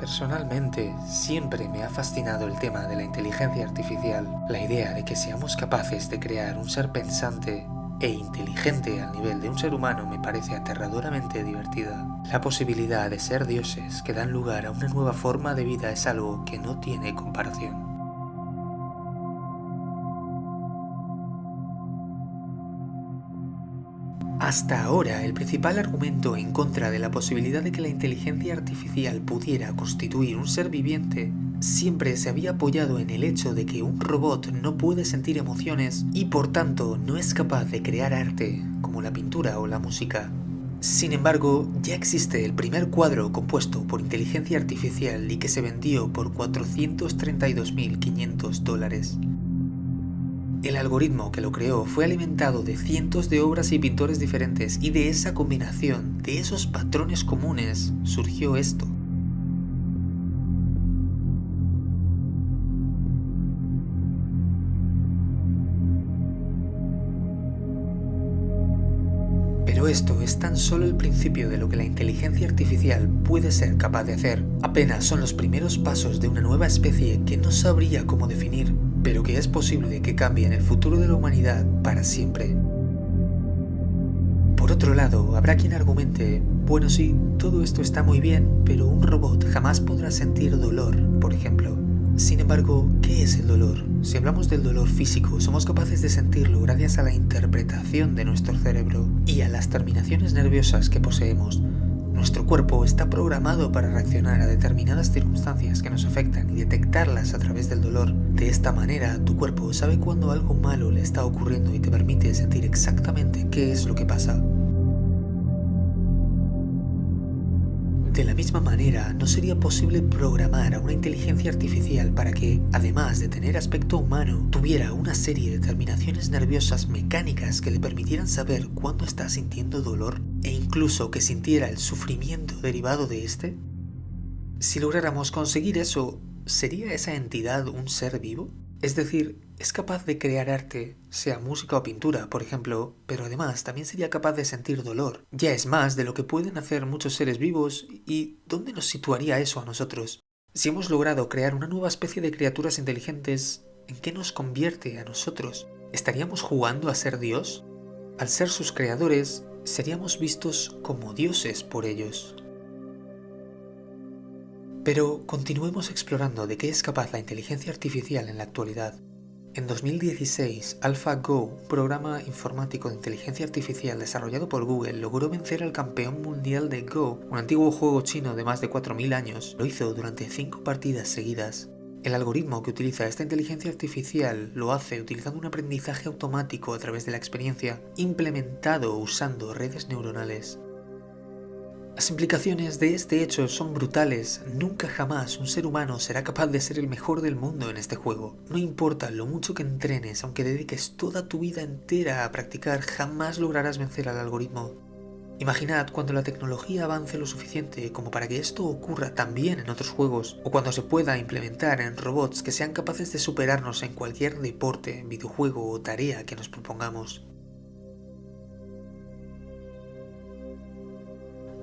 Personalmente, siempre me ha fascinado el tema de la inteligencia artificial. La idea de que seamos capaces de crear un ser pensante e inteligente al nivel de un ser humano me parece aterradoramente divertida. La posibilidad de ser dioses que dan lugar a una nueva forma de vida es algo que no tiene comparación. Hasta ahora, el principal argumento en contra de la posibilidad de que la inteligencia artificial pudiera constituir un ser viviente siempre se había apoyado en el hecho de que un robot no puede sentir emociones y por tanto no es capaz de crear arte, como la pintura o la música. Sin embargo, ya existe el primer cuadro compuesto por inteligencia artificial y que se vendió por $432.500. El algoritmo que lo creó fue alimentado de cientos de obras y pintores diferentes y de esa combinación, de esos patrones comunes, surgió esto. Pero esto es tan solo el principio de lo que la inteligencia artificial puede ser capaz de hacer. Apenas son los primeros pasos de una nueva especie que no sabría cómo definir, pero que es posible que cambie en el futuro de la humanidad para siempre. Por otro lado, habrá quien argumente, bueno sí, todo esto está muy bien, pero un robot jamás podrá sentir dolor, por ejemplo. Sin embargo, ¿qué es el dolor? Si hablamos del dolor físico, somos capaces de sentirlo gracias a la interpretación de nuestro cerebro y a las terminaciones nerviosas que poseemos. Nuestro cuerpo está programado para reaccionar a determinadas circunstancias que nos afectan y detectarlas a través del dolor. De esta manera, tu cuerpo sabe cuando algo malo le está ocurriendo y te permite sentir exactamente qué es lo que pasa. De la misma manera, no sería posible programar a una inteligencia artificial para que, además de tener aspecto humano, tuviera una serie de terminaciones nerviosas mecánicas que le permitieran saber cuándo está sintiendo dolor e incluso que sintiera el sufrimiento derivado de este. Si lográramos conseguir eso, ¿sería esa entidad un ser vivo? Es decir, es capaz de crear arte, sea música o pintura, por ejemplo, pero además también sería capaz de sentir dolor. Ya es más de lo que pueden hacer muchos seres vivos, ¿y dónde nos situaría eso a nosotros? Si hemos logrado crear una nueva especie de criaturas inteligentes, ¿en qué nos convierte a nosotros? ¿Estaríamos jugando a ser Dios? Al ser sus creadores, seríamos vistos como dioses por ellos. Pero continuemos explorando de qué es capaz la inteligencia artificial en la actualidad. En 2016, AlphaGo, un programa informático de inteligencia artificial desarrollado por Google, logró vencer al campeón mundial de Go, un antiguo juego chino de más de 4000 años. Lo hizo durante 5 partidas seguidas. El algoritmo que utiliza esta inteligencia artificial lo hace utilizando un aprendizaje automático a través de la experiencia, implementado usando redes neuronales. Las implicaciones de este hecho son brutales. Nunca jamás un ser humano será capaz de ser el mejor del mundo en este juego. No importa lo mucho que entrenes, aunque dediques toda tu vida entera a practicar, jamás lograrás vencer al algoritmo. Imaginad cuando la tecnología avance lo suficiente como para que esto ocurra también en otros juegos, o cuando se pueda implementar en robots que sean capaces de superarnos en cualquier deporte, videojuego o tarea que nos propongamos.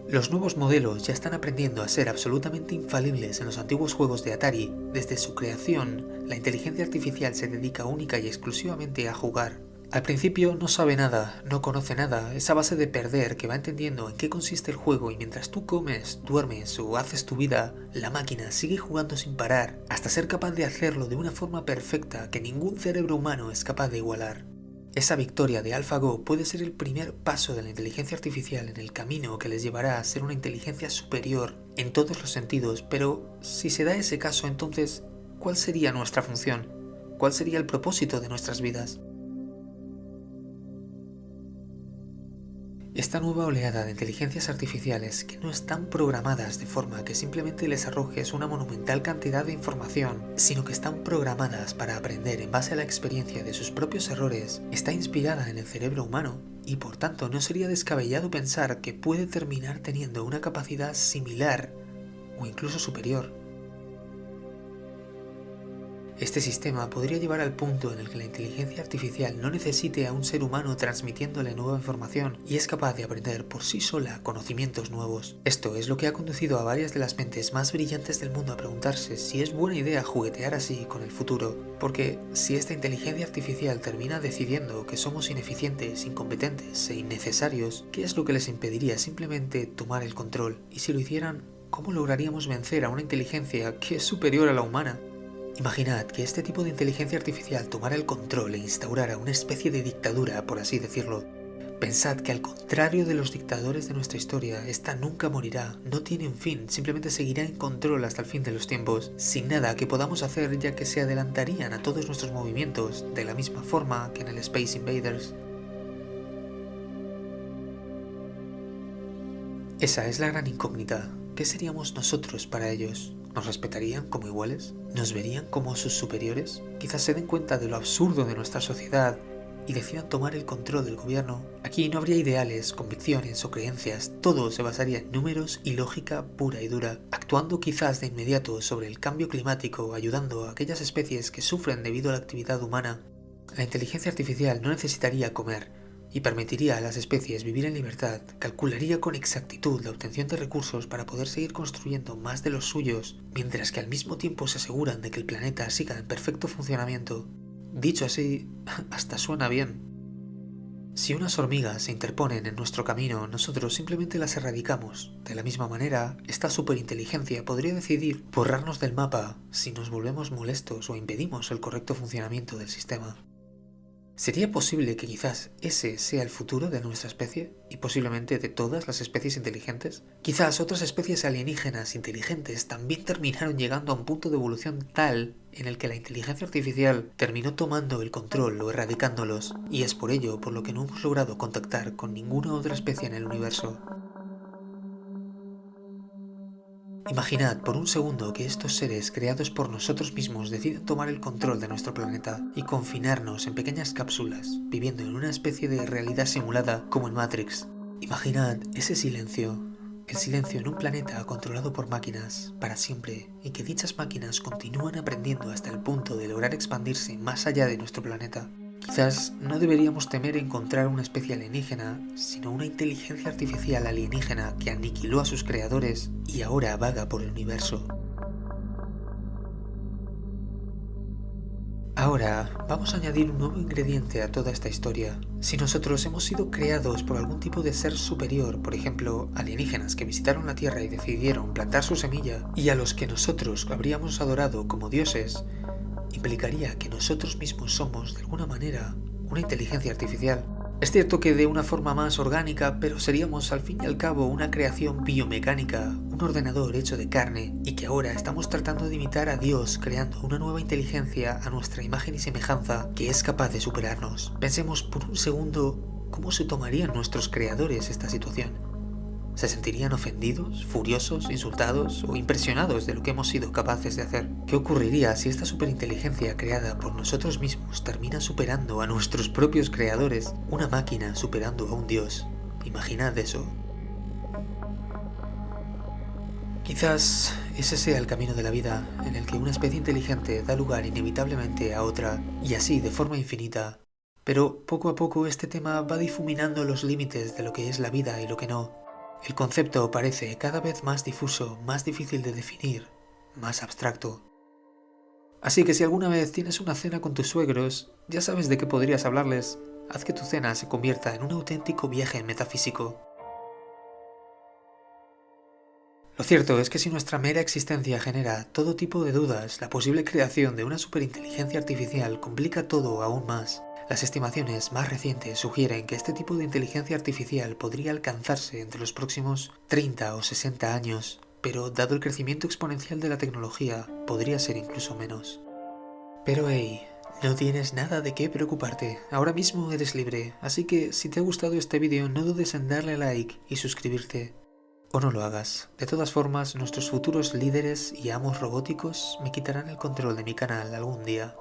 Los nuevos modelos ya están aprendiendo a ser absolutamente infalibles en los antiguos juegos de Atari. Desde su creación, la inteligencia artificial se dedica única y exclusivamente a jugar. Al principio no sabe nada, no conoce nada, es a base de perder que va entendiendo en qué consiste el juego y mientras tú comes, duermes o haces tu vida, la máquina sigue jugando sin parar, hasta ser capaz de hacerlo de una forma perfecta que ningún cerebro humano es capaz de igualar. Esa victoria de AlphaGo puede ser el primer paso de la inteligencia artificial en el camino que les llevará a ser una inteligencia superior en todos los sentidos, pero si se da ese caso, entonces, ¿cuál sería nuestra función? ¿Cuál sería el propósito de nuestras vidas? Esta nueva oleada de inteligencias artificiales que no están programadas de forma que simplemente les arrojes una monumental cantidad de información, sino que están programadas para aprender en base a la experiencia de sus propios errores, está inspirada en el cerebro humano y por tanto no sería descabellado pensar que puede terminar teniendo una capacidad similar o incluso superior. Este sistema podría llevar al punto en el que la inteligencia artificial no necesite a un ser humano transmitiéndole nueva información y es capaz de aprender por sí sola conocimientos nuevos. Esto es lo que ha conducido a varias de las mentes más brillantes del mundo a preguntarse si es buena idea juguetear así con el futuro, porque si esta inteligencia artificial termina decidiendo que somos ineficientes, incompetentes e innecesarios, ¿qué es lo que les impediría simplemente tomar el control? Y si lo hicieran, ¿cómo lograríamos vencer a una inteligencia que es superior a la humana? Imaginad que este tipo de inteligencia artificial tomara el control e instaurara una especie de dictadura, por así decirlo. Pensad que al contrario de los dictadores de nuestra historia, esta nunca morirá, no tiene un fin, simplemente seguirá en control hasta el fin de los tiempos, sin nada que podamos hacer ya que se adelantarían a todos nuestros movimientos, de la misma forma que en el Space Invaders. Esa es la gran incógnita. ¿Qué seríamos nosotros para ellos? ¿Nos respetarían como iguales? ¿Nos verían como sus superiores? Quizás se den cuenta de lo absurdo de nuestra sociedad y decidan tomar el control del gobierno. Aquí no habría ideales, convicciones o creencias, todo se basaría en números y lógica pura y dura, actuando quizás de inmediato sobre el cambio climático, ayudando a aquellas especies que sufren debido a la actividad humana. La inteligencia artificial no necesitaría comer, y permitiría a las especies vivir en libertad, calcularía con exactitud la obtención de recursos para poder seguir construyendo más de los suyos, mientras que al mismo tiempo se aseguran de que el planeta siga en perfecto funcionamiento. Dicho así, hasta suena bien. Si unas hormigas se interponen en nuestro camino, nosotros simplemente las erradicamos. De la misma manera, esta superinteligencia podría decidir borrarnos del mapa si nos volvemos molestos o impedimos el correcto funcionamiento del sistema. ¿Sería posible que quizás ese sea el futuro de nuestra especie y posiblemente de todas las especies inteligentes? Quizás otras especies alienígenas inteligentes también terminaron llegando a un punto de evolución tal en el que la inteligencia artificial terminó tomando el control o erradicándolos, y es por ello por lo que no hemos logrado contactar con ninguna otra especie en el universo. Imaginad por un segundo que estos seres creados por nosotros mismos deciden tomar el control de nuestro planeta y confinarnos en pequeñas cápsulas, viviendo en una especie de realidad simulada como en Matrix. Imaginad ese silencio, el silencio en un planeta controlado por máquinas para siempre y que dichas máquinas continúan aprendiendo hasta el punto de lograr expandirse más allá de nuestro planeta. Quizás no deberíamos temer encontrar una especie alienígena, sino una inteligencia artificial alienígena que aniquiló a sus creadores y ahora vaga por el universo. Ahora, vamos a añadir un nuevo ingrediente a toda esta historia. Si nosotros hemos sido creados por algún tipo de ser superior, por ejemplo, alienígenas que visitaron la Tierra y decidieron plantar su semilla, y a los que nosotros habríamos adorado como dioses, implicaría que nosotros mismos somos, de alguna manera, una inteligencia artificial. Es cierto que de una forma más orgánica, pero seríamos al fin y al cabo una creación biomecánica, un ordenador hecho de carne, y que ahora estamos tratando de imitar a Dios creando una nueva inteligencia a nuestra imagen y semejanza que es capaz de superarnos. Pensemos por un segundo cómo se tomarían nuestros creadores esta situación. ¿Se sentirían ofendidos, furiosos, insultados o impresionados de lo que hemos sido capaces de hacer? ¿Qué ocurriría si esta superinteligencia creada por nosotros mismos termina superando a nuestros propios creadores? Una máquina superando a un dios. Imaginad eso. Quizás ese sea el camino de la vida, en el que una especie inteligente da lugar inevitablemente a otra, y así de forma infinita. Pero poco a poco este tema va difuminando los límites de lo que es la vida y lo que no. El concepto parece cada vez más difuso, más difícil de definir, más abstracto. Así que si alguna vez tienes una cena con tus suegros, ya sabes de qué podrías hablarles. Haz que tu cena se convierta en un auténtico viaje metafísico. Lo cierto es que si nuestra mera existencia genera todo tipo de dudas, la posible creación de una superinteligencia artificial complica todo aún más. Las estimaciones más recientes sugieren que este tipo de inteligencia artificial podría alcanzarse entre los próximos 30 o 60 años, pero dado el crecimiento exponencial de la tecnología, podría ser incluso menos. Pero hey, no tienes nada de qué preocuparte, ahora mismo eres libre, así que si te ha gustado este vídeo no dudes en darle like y suscribirte. O no lo hagas. De todas formas, nuestros futuros líderes y amos robóticos me quitarán el control de mi canal algún día.